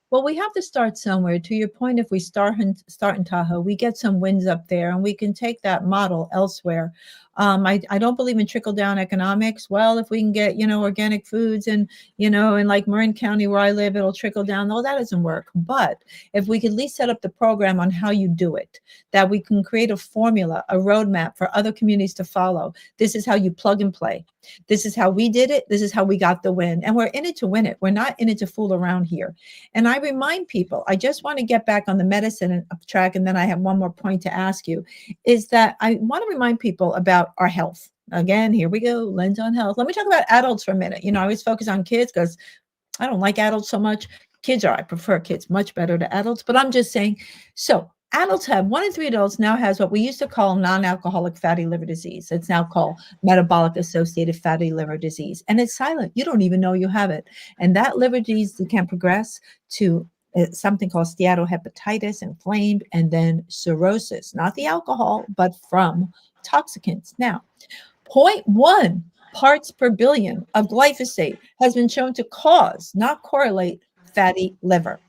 Well, we have to start somewhere. To your point, if we start in Tahoe, we get some wins up there, and we can take that model elsewhere. I don't believe in trickle down economics. Well, if we can get organic foods and in like Marin County where I live, it'll trickle down. No, that doesn't work. But if we could at least set up the program on how you do it, that we can create a formula, a roadmap for other communities to follow. This is how you plug and play. This is how we did it. This is how we got the win, and we're in it to win it. We're not in it to fool around here. And I remind people, I just want to get back on the medicine track, and then I have one more point to ask you, is that I want to remind people about our health. Again, here we go, lens on health. Let me talk about adults for a minute. I always focus on kids because I don't like adults so much. I prefer kids much better to adults, but I'm just saying. So Adults have 1 in 3 adults now has what we used to call non-alcoholic fatty liver disease. It's now called metabolic associated fatty liver disease, and it's silent. You don't even know you have it. And that liver disease can progress to something called steatohepatitis, inflamed, and then cirrhosis, not the alcohol, but from toxicants. Now, zero point 0.1 parts per billion of glyphosate has been shown to cause, not correlate, fatty liver.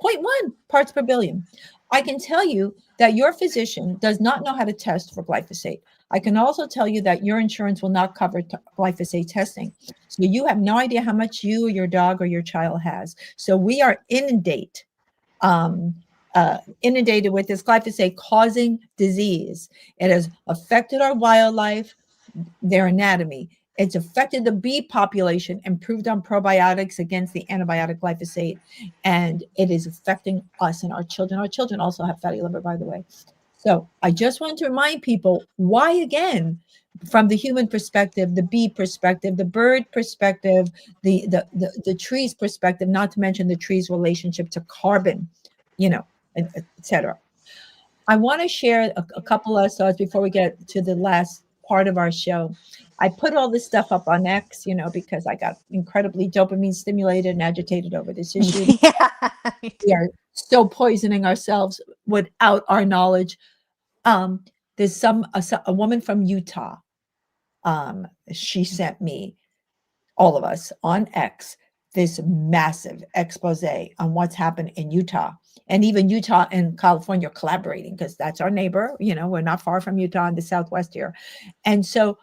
0.1 parts per billion. I can tell you that your physician does not know how to test for glyphosate. I can also tell you that your insurance will not cover glyphosate testing. So you have no idea how much you or your dog or your child has. So we are um, inundated with this glyphosate causing disease. It has affected our wildlife, their anatomy. It's affected the bee population, improved on probiotics against the antibiotic glyphosate, and it is affecting us and our children. Our children also have fatty liver, by the way. So I just want to remind people why, again, from the human perspective, the bee perspective, the bird perspective, the tree's perspective, not to mention the tree's relationship to carbon, you know, etc. I want to share a couple of thoughts before we get to the last part of our show. I put all this stuff up on X, because I got incredibly dopamine stimulated and agitated over this issue. Yeah, me We too. are so poisoning ourselves without our knowledge. There's a woman from Utah. She sent me, all of us, on X, this massive expose on what's happened in Utah. And even Utah and California are collaborating because that's our neighbor. We're not far from Utah in the Southwest here. And so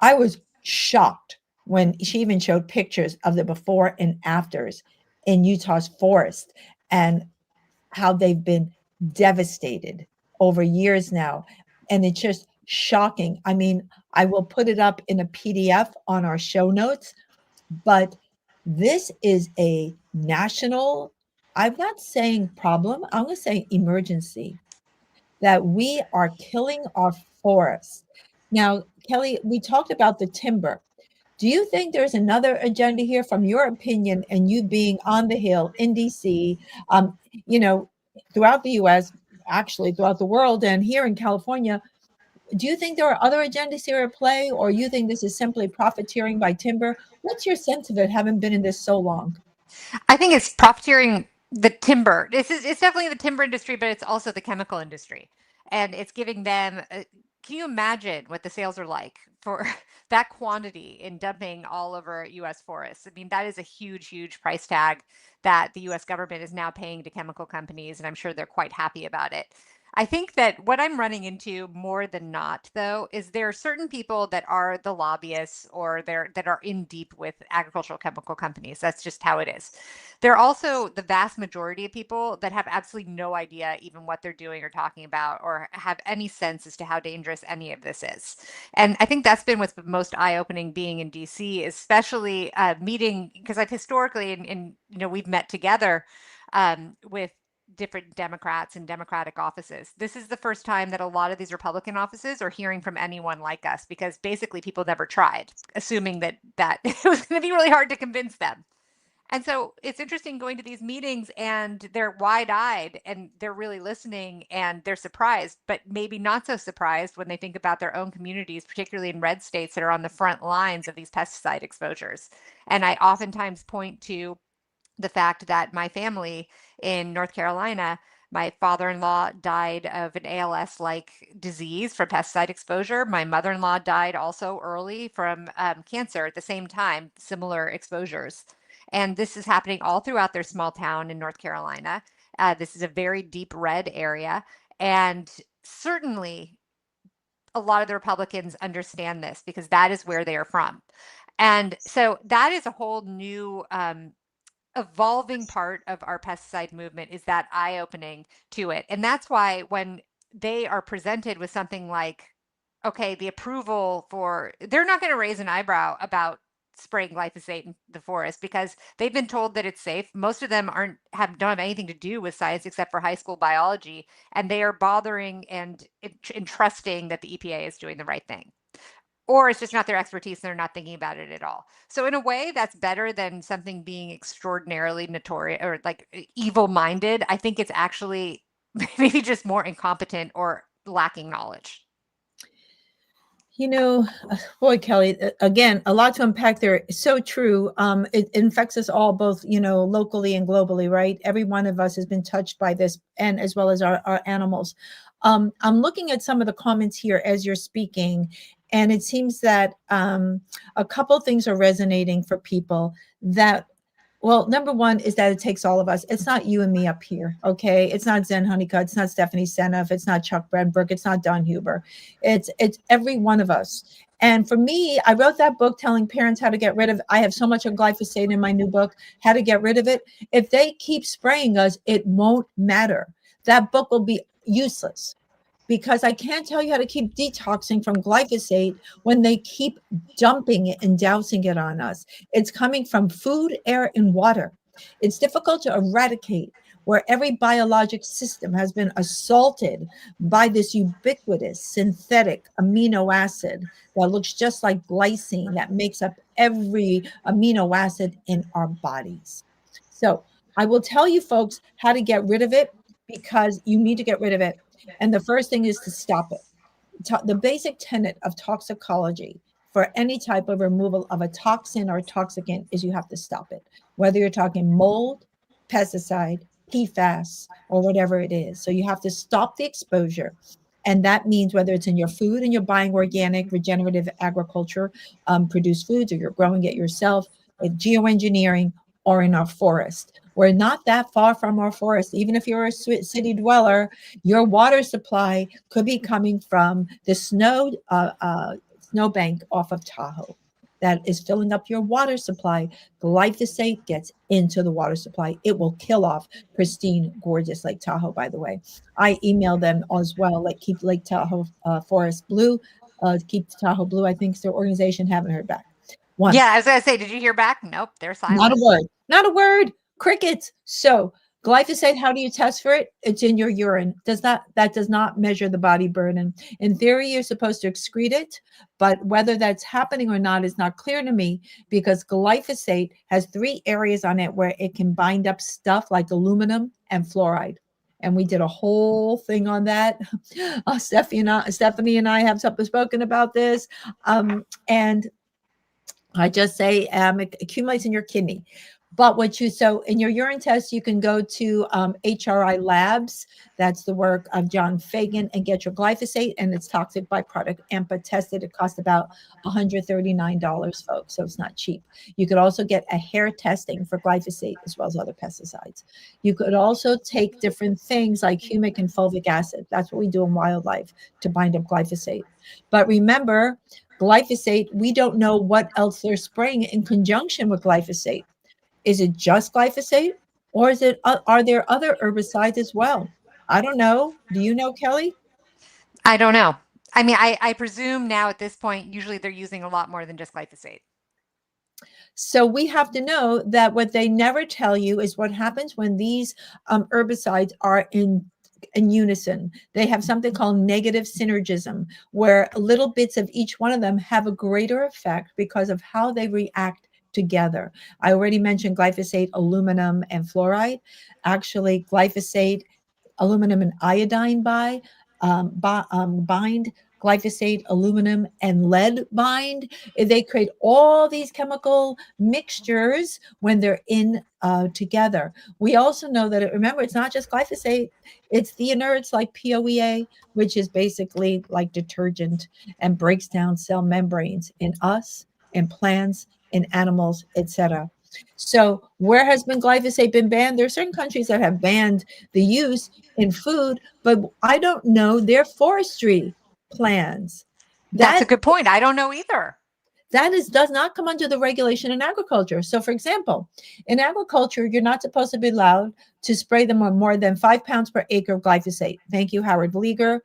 I was shocked when she even showed pictures of the before and afters in Utah's forest and how they've been devastated over years now. And it's just shocking. I mean, I will put it up in a PDF on our show notes, but this is a national, I'm not saying problem, I'm going to say emergency, that we are killing our forests. Now, Kelly, we talked about the timber. Do you think there's another agenda here from your opinion and you being on the Hill in DC, you know, throughout the US, actually throughout the world and here in California? Do you think there are other agendas here at play, or you think this is simply profiteering by timber? What's your sense of it, having been in this so long? I think it's profiteering the timber. It's definitely the timber industry, but it's also the chemical industry, and it's giving them. Can you imagine what the sales are like for that quantity in dumping all over U.S. forests? I mean, that is a huge, huge price tag that the U.S. government is now paying to chemical companies, and I'm sure they're quite happy about it. I think that what I'm running into more than not, though, is there are certain people that are the lobbyists or that are in deep with agricultural chemical companies. That's just how it is. There are also the vast majority of people that have absolutely no idea even what they're doing or talking about or have any sense as to how dangerous any of this is. And I think that's been what's been most eye-opening being in DC, especially meeting because I've historically we've met together with different Democrats and Democratic offices. This is the first time that a lot of these Republican offices are hearing from anyone like us because basically people never tried, assuming that it was going to be really hard to convince them. And so it's interesting going to these meetings and they're wide-eyed and they're really listening and they're surprised, but maybe not so surprised when they think about their own communities, particularly in red states that are on the front lines of these pesticide exposures. And I oftentimes point to the fact that my family in North Carolina, my father-in-law died of an ALS-like disease from pesticide exposure. My mother-in-law died also early from cancer at the same time, similar exposures. And this is happening all throughout their small town in North Carolina. This is a very deep red area. And certainly a lot of the Republicans understand this because that is where they are from. And so that is a whole new evolving part of our pesticide movement is that eye-opening to it. And that's why when they are presented with something like, okay, the approval for, they're not going to raise an eyebrow about spraying glyphosate in the forest because they've been told that it's safe. Most of them don't have anything to do with science except for high school biology, and they are bothering and entrusting that the EPA is doing the right thing, or it's just not their expertise and they're not thinking about it at all. So in a way, that's better than something being extraordinarily notorious or like evil minded. I think it's actually maybe just more incompetent or lacking knowledge. You know, boy, Kelly, again, a lot to unpack there. So true. It infects us all, both, locally and globally, right? Every one of us has been touched by this, and as well as our animals. I'm looking at some of the comments here as you're speaking, and it seems that a couple things are resonating for people that, well, number one is that it takes all of us. It's not you and me up here, okay? It's not Zen Honeycutt. It's not Stephanie Seneff. It's not Chuck Brenbrook. It's not Don Huber. It's every one of us. And for me, I wrote that book telling parents how to get rid of. I have so much of glyphosate in my new book, how to get rid of it. If they keep spraying us, it won't matter. That book will be useless, because I can't tell you how to keep detoxing from glyphosate when they keep dumping it and dousing it on us. It's coming from food, air, and water. It's difficult to eradicate where every biologic system has been assaulted by this ubiquitous synthetic amino acid that looks just like glycine that makes up every amino acid in our bodies. So I will tell you folks how to get rid of it, because you need to get rid of it. And the first thing is to stop it. The basic tenet of toxicology for any type of removal of a toxin or toxicant is you have to stop it, whether you're talking mold, pesticide, PFAS, or whatever it is. So you have to stop the exposure. And that means whether it's in your food and you're buying organic, regenerative agriculture, produced foods, or you're growing it yourself, with geoengineering, or in our forest. We're not that far from our forest. Even if you're a city dweller, your water supply could be coming from the snowbank off of Tahoe that is filling up your water supply. Glyphosate gets into the water supply. It will kill off pristine, gorgeous Lake Tahoe, by the way. I emailed them as well, like keep Lake Tahoe forest blue, keep Tahoe blue. I think it's their organization. Haven't heard back. One. Yeah, I was gonna say, did you hear back? Nope, they're Not a silent. word. Not a word. Crickets. So glyphosate, how do you test for it? It's in your urine. That does not measure the body burden. In theory, you're supposed to excrete it, but whether that's happening or not is not clear to me, because glyphosate has 3 areas on it where it can bind up stuff like aluminum and fluoride. And we did a whole thing on that. Stephanie and I have spoken about this. And I just say it accumulates in your kidney. But so in your urine test, you can go to HRI Labs. That's the work of John Fagan, and get your glyphosate and its toxic byproduct AMPA tested. It costs about $139, folks, so it's not cheap. You could also get a hair testing for glyphosate as well as other pesticides. You could also take different things like humic and fulvic acid. That's what we do in wildlife to bind up glyphosate. But remember, glyphosate, we don't know what else they're spraying in conjunction with glyphosate. Is it just glyphosate, or are there other herbicides as well? I don't know. Do you know, Kelly? I don't know. I mean, I presume now at this point, usually they're using a lot more than just glyphosate. So we have to know that what they never tell you is what happens when these herbicides are in unison. They have something called negative synergism, where little bits of each one of them have a greater effect because of how they react together. I already mentioned glyphosate, aluminum, and fluoride. Actually, glyphosate, aluminum, and iodine bind. Glyphosate, aluminum, and lead bind. They create all these chemical mixtures when they're in together. We also know that, remember, it's not just glyphosate, it's the inerts like POEA, which is basically like detergent and breaks down cell membranes in us, in plants, in animals, etc. So where has glyphosate been banned? There are certain countries that have banned the use in food, but I don't know their forestry plans. That's That a good point. I don't know either. does not come under the regulation in agriculture. So, for example, in agriculture, you're not supposed to be allowed to spray them on more than 5 pounds per acre of glyphosate. Thank you, Howard Vlieger,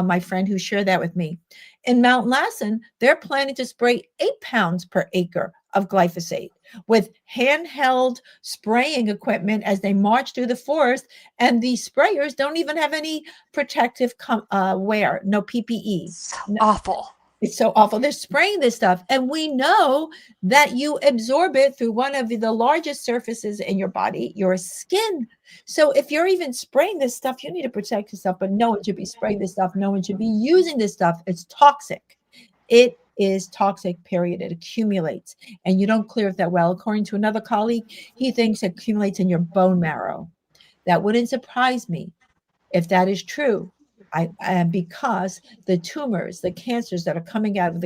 my friend who shared that with me. In Mount Lassen, they're planning to spray 8 pounds per acre of glyphosate with handheld spraying equipment as they march through the forest. And the sprayers don't even have any protective wear, no PPE. So awful. It's so awful. They're spraying this stuff, and we know that you absorb it through one of the largest surfaces in your body, your skin. So if you're even spraying this stuff, you need to protect yourself, but no one should be spraying this stuff. No one should be using this stuff. It's toxic. It is toxic, period. It accumulates, and you don't clear it that well. According to another colleague, he thinks it accumulates in your bone marrow. That wouldn't surprise me if that is true. And because the tumors, the cancers that are coming out of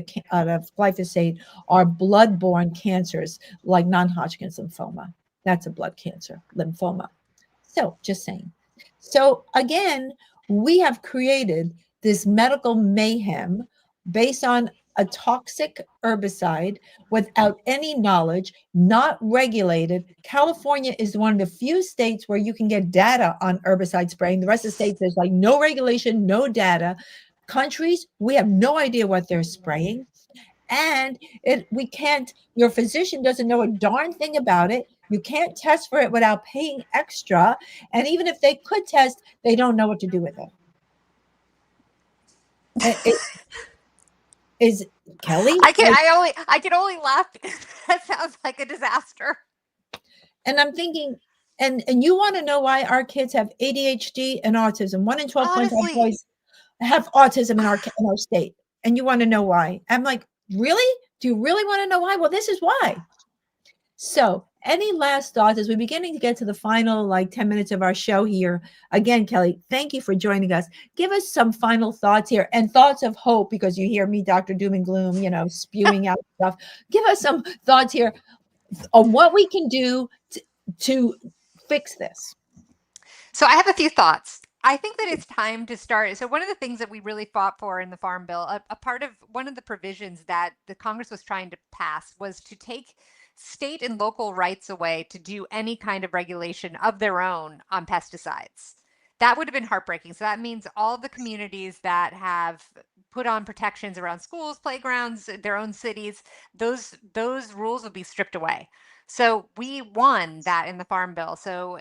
glyphosate are blood-borne cancers like non-Hodgkin's lymphoma. That's a blood cancer, lymphoma. So just saying. So again, we have created this medical mayhem based on a toxic herbicide without any knowledge, not regulated. California is one of the few states where you can get data on herbicide spraying. The rest of the states, there's like no regulation, no data. Countries, we have no idea what they're spraying. And we can't, your physician doesn't know a darn thing about it. You can't test for it without paying extra. And even if they could test, they don't know what to do with it. It is Kelly. I can only laugh because that sounds like a disaster. And I'm thinking, and you want to know why our kids have ADHD and autism? 1 in 12.5 boys have autism in our state. And you want to know why? I'm like, really? Do you really want to know why? Well, this is why. So, any last thoughts as we're beginning to get to the final like 10 minutes of our show here? Again, Kelly, thank you for joining us. Give us some final thoughts here and thoughts of hope, because you hear me, Dr. Doom and Gloom, spewing out stuff. Give us some thoughts here on what we can do to fix this. So I have a few thoughts. I think that it's time to start. So one of the things that we really fought for in the Farm Bill, a part of one of the provisions that the Congress was trying to pass was to take state and local rights away to do any kind of regulation of their own on pesticides. That would have been heartbreaking. So that means all the communities that have put on protections around schools, playgrounds, their own cities, those rules would be stripped away. So we won that in the Farm Bill. So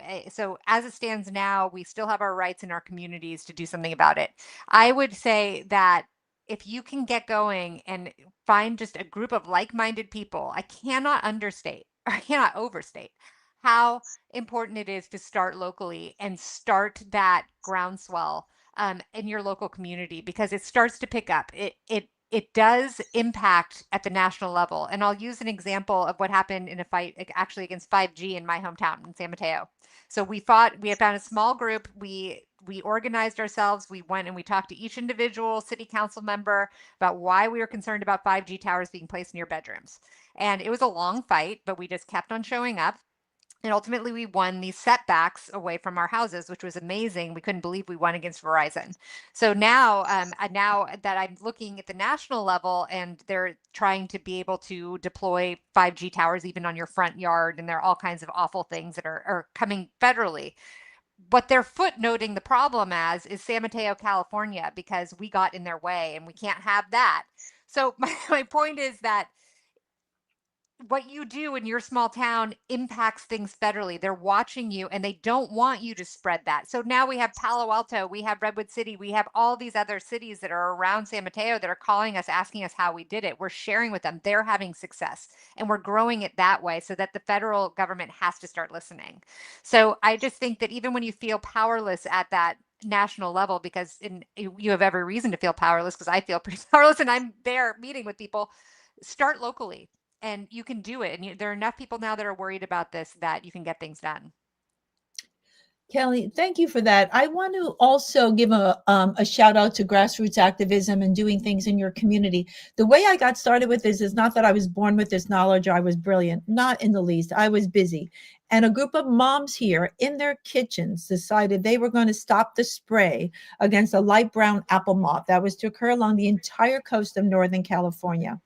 as it stands now, we still have our rights in our communities to do something about it. I would say that if you can get going and find just a group of like-minded people, I cannot understate or I cannot overstate how important it is to start locally and start that groundswell in your local community, because it starts to pick up. It does impact at the national level. And I'll use an example of what happened in a fight actually against 5G in my hometown in San Mateo. So we had found a small group. We organized ourselves. We went and we talked to each individual city council member about why we were concerned about 5G towers being placed in your bedrooms. And it was a long fight, but we just kept on showing up. And ultimately, we won these setbacks away from our houses, which was amazing. We couldn't believe we won against Verizon. So now that I'm looking at the national level and they're trying to be able to deploy 5G towers even on your front yard, and there are all kinds of awful things that are coming federally. What they're footnoting the problem as is San Mateo, California, because we got in their way and we can't have that. So my point is that what you do in your small town impacts things federally. They're watching you and they don't want you to spread that. So now we have Palo Alto, we have Redwood City, we have all these other cities that are around San Mateo that are calling us, asking us how we did it. We're sharing with them. They're having success and we're growing it that way so that the federal government has to start listening. So I just think that even when you feel powerless at that national level, because you have every reason to feel powerless, because I feel pretty powerless and I'm there meeting with people, start locally. And you can do it. And there are enough people now that are worried about this that you can get things done. Kelly, thank you for that. I want to also give a shout out to grassroots activism and doing things in your community. The way I got started with this is not that I was born with this knowledge or I was brilliant, not in the least. I was busy. And a group of moms here in their kitchens decided they were going to stop the spray against a light brown apple moth that was to occur along the entire coast of Northern California.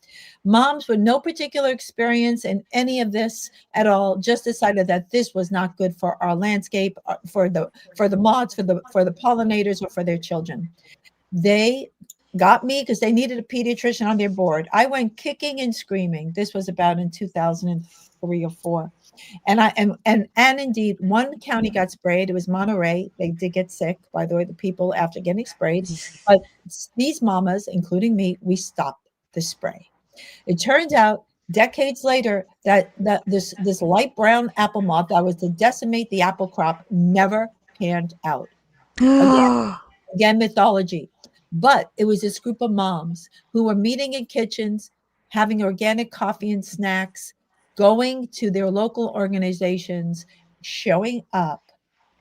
Moms with no particular experience in any of this at all just decided that this was not good for our landscape, for the moths, for the pollinators, or for their children. They got me because they needed a pediatrician on their board. I went kicking and screaming. This was about in 2003 or 4. And indeed, one county got sprayed. It was Monterey. They did get sick, by the way, the people after getting sprayed. But these mamas, including me, we stopped. the spray. It turns out decades later that this light brown apple moth that was to decimate the apple crop never panned out. Again, mythology. But it was this group of moms who were meeting in kitchens, having organic coffee and snacks, going to their local organizations, showing up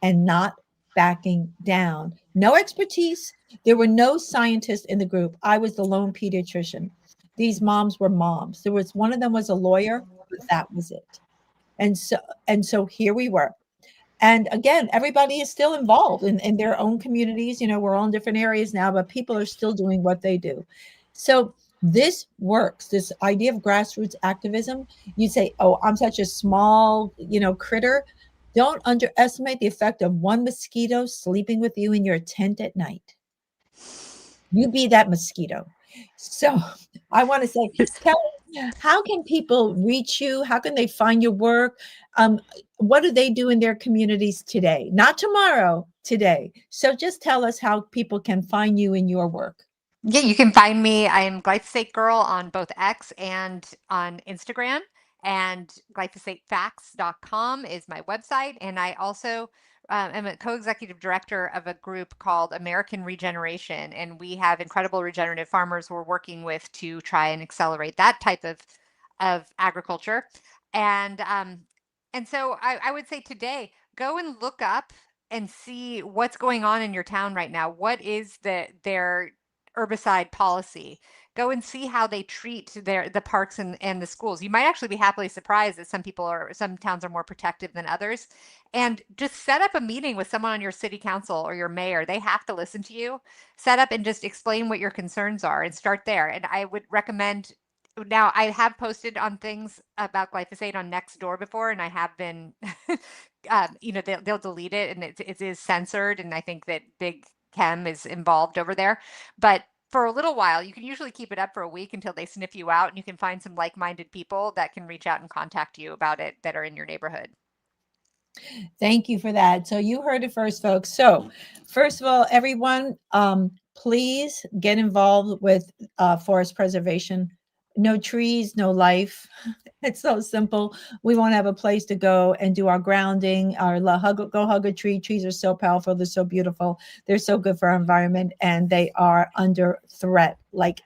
and not backing down. No expertise. There were no scientists in the group. I was the lone pediatrician. These moms were moms. There was one of them was a lawyer, but that was it. And so and so here we were. And again, everybody is still involved in their own communities. You know, we're all in different areas now, but people are still doing what they do. So this works, this idea of grassroots activism. You say, oh, I'm such a small, critter. Don't underestimate the effect of one mosquito sleeping with you in your tent at night. You be that mosquito. So I want to say, Kelly, how can people reach you? How can they find your work? What do they do in their communities today? Not tomorrow, today. So just tell us how people can find you in your work. Yeah, you can find me. I am Glyphosate Girl on both X and on Instagram. And glyphosatefacts.com is my website. And I also am a co-executive director of a group called American Regeneration. And we have incredible regenerative farmers we're working with to try and accelerate that type of agriculture. And so I would say today, go and look up and see what's going on in your town right now. What is their herbicide policy? Go and see how they treat the parks and the schools. You might actually be happily surprised that some towns are more protective than others. And just set up a meeting with someone on your city council or your mayor. They have to listen to you. Set up and just explain what your concerns are and start there. And I would recommend, now I have posted on things about glyphosate on Nextdoor before, and I have been they'll delete it, and it is censored, and I think that big chem is involved over there. But for a little while, you can usually keep it up for a week until they sniff you out, and you can find some like-minded people that can reach out and contact you about it that are in your neighborhood. Thank you for that. So you heard it first, folks. So first of all, everyone, please get involved with forest preservation. No trees, no life. It's so simple. We won't have a place to go and do our grounding, go hug a tree. Trees are so powerful. They're so beautiful. They're so good for our environment, and they are under threat, like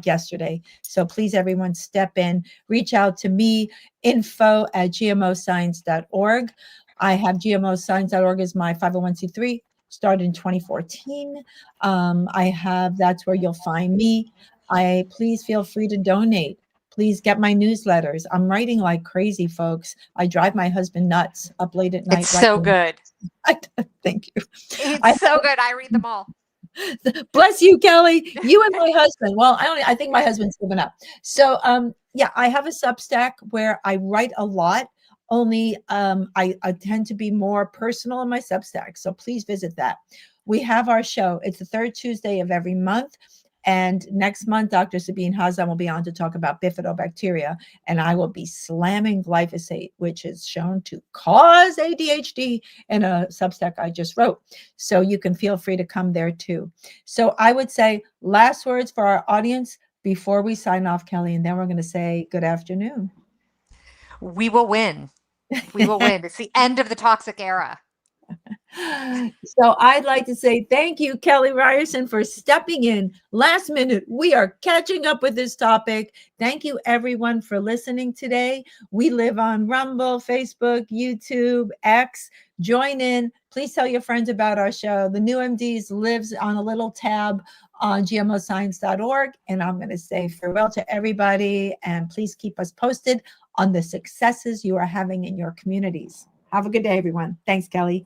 yesterday. So please, everyone, step in. Reach out to me, info@gmoscience.org. I have gmoscience.org as my 501c3, started in 2014. That's where you'll find me. Please feel free to donate. Please get my newsletters. I'm writing like crazy, folks. I drive my husband nuts up late at night It's so writing. good. Thank you. It's I so good. I read them all. Bless you, Kelly. You and my husband. Well, I think my husband's given up. So, yeah, I have a Substack where I write a lot. Only I tend to be more personal in my Substack. So please visit that. We have our show. It's the third Tuesday of every month. And next month, Dr. Sabine Hazan will be on to talk about bifidobacteria, and I will be slamming glyphosate, which is shown to cause ADHD in a Substack I just wrote. So you can feel free to come there too. So I would say last words for our audience before we sign off, Kelly, and then we're going to say good afternoon. We will win. We will win. It's the end of the toxic era. So I'd like to say thank you, Kelly Ryerson, for stepping in last minute. We are catching up with this topic. Thank you, everyone, for listening today. We live on Rumble, Facebook, YouTube, X. Join in. Please tell your friends about our show. The New MDs lives on a little tab on gmoscience.org. And I'm going to say farewell to everybody. And please keep us posted on the successes you are having in your communities. Have a good day, everyone. Thanks, Kelly.